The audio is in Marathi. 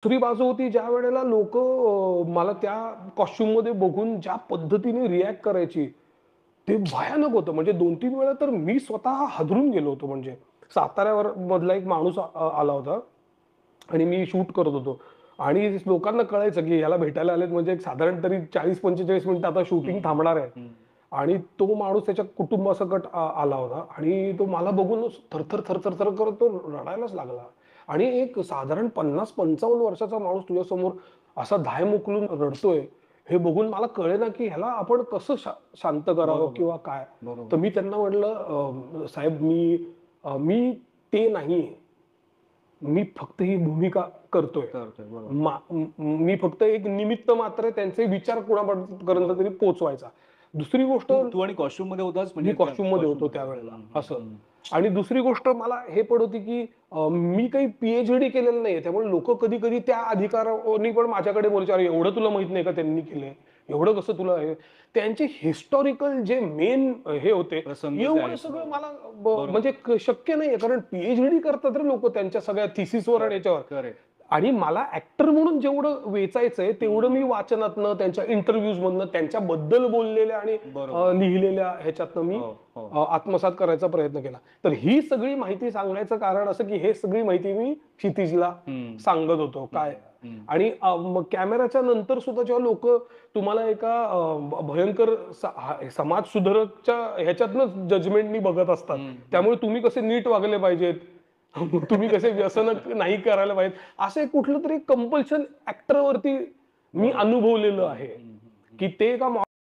दुसरी बाजू होती ज्या वेळेला लोक मला त्या कॉस्ट्युम मध्ये बघून ज्या पद्धतीने रिॲक्ट करायची ते भयानक होतं. म्हणजे 2-3 वेळा तर मी स्वतः हादरून गेलो होतो. म्हणजे साताऱ्यावर मधला एक माणूस आला होता आणि मी शूट करत होतो आणि लोकांना कळायचं की याला भेटायला आलेत म्हणजे एक साधारण तरी 40-45 मिनिटं आता शूटिंग हं, थांबणार आहे. हं. आणि तो माणूस त्याच्या कुटुंबासकट आला होता आणि तो मला बघून थरथर, थरथर, थर करत तो रडायलाच लागला. आणि एक साधारण 50-55 वर्षाचा माणूस तुझ्यासमोर असा धाय मोकलून रडतोय, हे बघून मला कळेना की ह्याला आपण कसं शांत करावं बरोबर, किंवा काय? तर बरोबर. मी त्यांना म्हटलं, साहेब मी ते नाहीये. मी फक्त ही भूमिका करतोय. करतोय. बरोबर, मी फक्त एक निमित्त मात्र आहे त्यांचे विचार कोणापर्यंत बरोबर. तरी पोहोचवायचा. दुसरी गोष्ट तू तू आणि कॉस्ट्यूममध्ये होतास मी म्हणजे त्या कॉस्ट्यूममध्ये होतो कॉस्ट्यूममध्ये होता. त्यावेळेला हं, हं, असं. हं. आणि दुसरी गोष्ट मला हे पण होती, की मी काही पी-एच-डी केलेलं नाहीये. त्यामुळे लोकं कधी-कधी त्या अधिकाराने पण माझ्याकडे बोलायचे, "अरे एवढं तुला माहीत नाही का त्यांनी केलंय? एवढं कसं तुला हे?" त्यांचे हिस्टॉरिकल जे मेन हे होते, प्रसंग जे एवढं आहेत. सगळं हो. मला म्हणजे बरोबर. शक्य नाहीये. कारण पी-एच-डी करतात रे लोकं त्यांच्या सगळ्या थिसिसवर आणि याच्यावर. करेक्ट. आणि मला ॲक्टर म्हणून जेवढं वेचायचंय तेवढं हं. मी वाचनातनं, त्यांच्या इंटरव्ह्यूजमधनं, त्यांच्याबद्दल बोललेल्या आणि बरोबर. लिहिलेल्या ह्याच्यातनं मी हो, हो. आत्मसात करायचा प्रयत्न केला. तर ही सगळी माहिती सांगण्याचं कारण असं, की हे सगळी माहिती मी क्षितिजला हं, सांगत होतो काय. हं, हं. आणि मग कॅमेराच्या नंतर सुद्धा जेव्हा लोकं तुम्हाला एका भयंकर समाज सुधारकच्या ह्याच्यातनंच जजमेंटनी बघत असतात. हं, हं. त्यामुळे तुम्ही कसे नीट वागले पाहिजेत, तुम्ही कसे व्यसनं नाही करायला पाहिजेत, असं एक कुठलं तरी कंपल्शन ॲक्टरवरती मी बरोबर, अनुभवलेलं बरोबर. आहे, हं, हं, हं. की ते एका